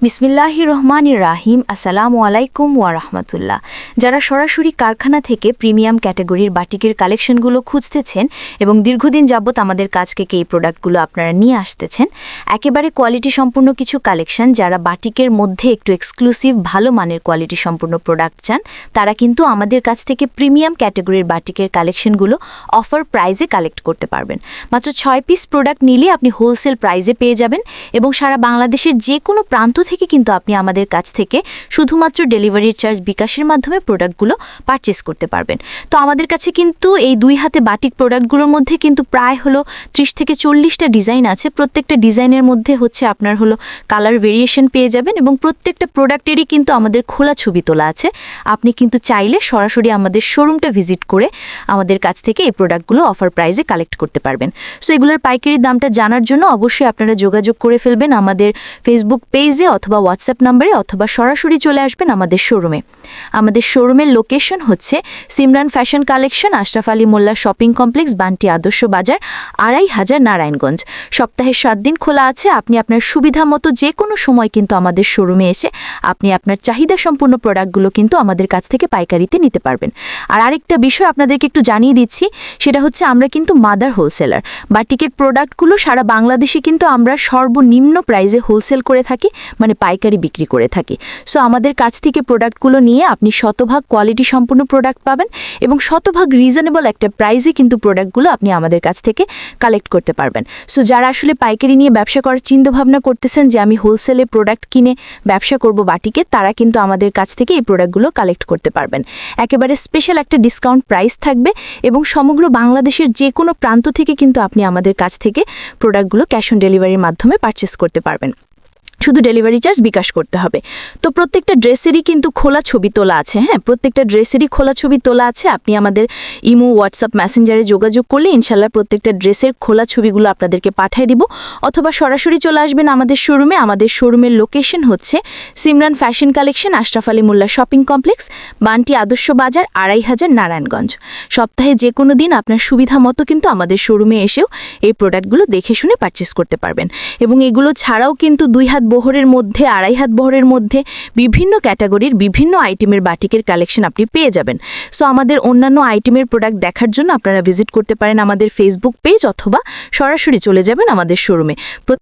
বিসমিল্লাহির রহমানির রাহিম। আসসালামু আলাইকুম ওয়া রাহমাতুল্লাহ। যারা সরাসরি কারখানা থেকে প্রিমিয়াম ক্যাটাগরির বাটিকের কালেকশনগুলো খুঁজতেছেন এবং দীর্ঘদিন যাবত আমাদের কাছ থেকে এই প্রোডাক্টগুলো আপনারা নিয়ে আসতেছেন, একেবারে কোয়ালিটি সম্পূর্ণ কিছু কালেকশন, যারা বাটিকের মধ্যে একটু এক্সক্লুসিভ ভালো মানের কোয়ালিটি সম্পূর্ণ প্রোডাক্ট চান, তারা কিন্তু আমাদের কাছ থেকে প্রিমিয়াম ক্যাটাগরির বাটিকের কালেকশনগুলো অফার প্রাইজে কালেক্ট করতে পারবেন। মাত্র 6 পিস প্রোডাক্ট নিলে আপনি হোলসেল প্রাইজে পেয়ে যাবেন এবং সারা বাংলাদেশের যে কোনো প্রান্ত থেকে কিন্তু আপনি আমাদের কাছ থেকে শুধুমাত্র ডেলিভারির চার্জ বিকাশের মাধ্যমে প্রোডাক্টগুলো পারচেস করতে পারবেন। তো আমাদের কাছে কিন্তু এই 2 হাতে বাটিক প্রোডাক্টগুলোর মধ্যে কিন্তু প্রায় 30 থেকে 40টা ডিজাইন আছে। প্রত্যেকটা ডিজাইনের মধ্যে আপনার কালার ভেরিয়েশন পেয়ে যাবেন এবং প্রত্যেকটা প্রোডাক্টেরই কিন্তু আমাদের খোলা ছবি তোলা আছে। আপনি কিন্তু চাইলে সরাসরি আমাদের শোরুমটা ভিজিট করে আমাদের কাছ থেকে এই প্রোডাক্টগুলো অফার প্রাইজে কালেক্ট করতে পারবেন। সো এগুলোর পাইকারি দামটা জানার জন্য অবশ্যই আপনারা যোগাযোগ করে ফেলবেন আমাদের ফেসবুক পেজে অথবা হোয়াটসঅ্যাপ নাম্বারে, অথবা সরাসরি চলে আসবেন আমাদের শোরুমে। আমাদের শোরুমের লোকেশন হচ্ছে Simran fashion collection, Ashraf Ali Molla shopping complex, Bunty আদর্শ বাজার, 2500 নারায়ণগঞ্জ। সপ্তাহে 7 দিন খোলা আছে। আপনি আপনার সুবিধা মতো যে কোনো সময় কিন্তু আমাদের শোরুমে এসে আপনি আপনার চাহিদা সম্পূর্ণ প্রোডাক্টগুলো কিন্তু আমাদের কাছ থেকে পাইকারিতে নিতে পারবেন। আর আরেকটা বিষয় আপনাদেরকে একটু জানিয়ে দিচ্ছি, সেটা হচ্ছে আমরা কিন্তু মাদার হোলসেলার। বাটিকের প্রোডাক্টগুলো সারা বাংলাদেশে কিন্তু আমরা সর্বনিম্ন প্রাইজে হোলসেল করে থাকি, মানে পাইকারি বিক্রি করে থাকি। সো আমাদের কাছ থেকে প্রোডাক্টগুলো নিয়ে আপনি শতভাগ কোয়ালিটি সম্পূর্ণ প্রোডাক্ট পাবেন এবং শতভাগ রিজনেবল একটা প্রাইজে কিন্তু প্রোডাক্টগুলো আপনি আমাদের কাছ থেকে কালেক্ট করতে পারবেন। সো যারা আসলে পাইকারি নিয়ে ব্যবসা করার চিন্তাভাবনা করতেছেন যে আমি হোলসেলে প্রোডাক্ট কিনে ব্যবসা করব বাটিকে, তারা কিন্তু আমাদের কাছ থেকে এই প্রোডাক্টগুলো কালেক্ট করতে পারবেন। একেবারে স্পেশাল একটা ডিসকাউন্ট প্রাইস থাকবে এবং সমগ্র বাংলাদেশের যে কোনো প্রান্ত থেকে কিন্তু আপনি আমাদের কাছ থেকে প্রোডাক্টগুলো ক্যাশ অন ডেলিভারির মাধ্যমে পারচেস করতে পারবেন। শুধু ডেলিভারি চার্জ বিকাশ করতে হবে। তো প্রত্যেকটা ড্রেসেরই কিন্তু খোলা ছবি তোলা আছে। প্রত্যেকটা ড্রেসেরই খোলা ছবি তোলা আছে। আপনি আমাদের ইমো, হোয়াটসঅ্যাপ, মেসেঞ্জারে যোগাযোগ করলে ইনশাল্লাহ প্রত্যেকটা ড্রেসের খোলা ছবিগুলো আপনাদেরকে পাঠিয়ে দিব, অথবা সরাসরি চলে আসবেন আমাদের শোরুমে। আমাদের শোরুমের লোকেশন হচ্ছে Simran fashion collection, Ashraf Ali Molla shopping complex, Bunty আদর্শ বাজার, 2500 নারায়ণগঞ্জ। সপ্তাহে যে কোনো দিন আপনার সুবিধা মতো কিন্তু আমাদের শোরুমে এসেও এই প্রোডাক্টগুলো দেখে শুনে পারচেস করতে পারবেন। এবং এগুলো ছাড়াও কিন্তু 2 হাত বহরের মধ্যে, 2.5 হাত বহরের মধ্যে বিভিন্ন ক্যাটাগরির বিভিন্ন আইটেমের বাটিকের কালেকশন আপনি পেয়ে যাবেন। সো আমাদের অন্যান্য আইটেমের প্রোডাক্ট দেখার জন্য আপনারা ভিজিট করতে পারেন আমাদের ফেসবুক পেজ, অথবা সরাসরি চলে যাবেন আমাদের শোরুমে।